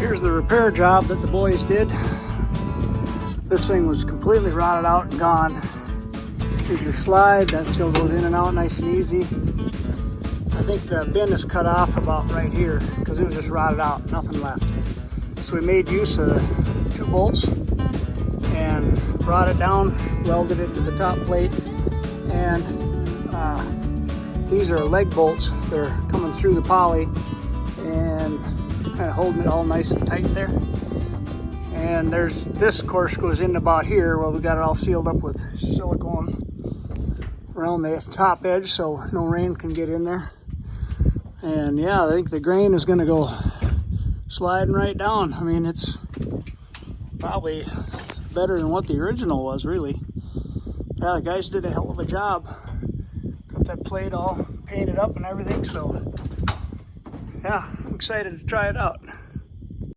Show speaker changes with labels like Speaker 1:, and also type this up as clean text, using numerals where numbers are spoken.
Speaker 1: Here's the repair job that the boys did. This thing was completely rotted out and gone. Here's your slide, that still goes in and out nice and easy. I think the bin is cut off about right here because it was just rotted out, nothing left. So we made use of 2 bolts and brought it down, welded it to the top plate, and these are leg bolts. They're coming through the poly and kind of holding it all nice and tight there. And there's this, of course, goes in about here. Well, we got it all sealed up with silicone around the top edge so no rain can get in there. And yeah, I think the grain is going to go sliding right down. I mean, it's probably better than what the original was, really. Yeah, the guys did a hell of a job. Got that plate all painted up and everything, so yeah, I'm excited to try it out.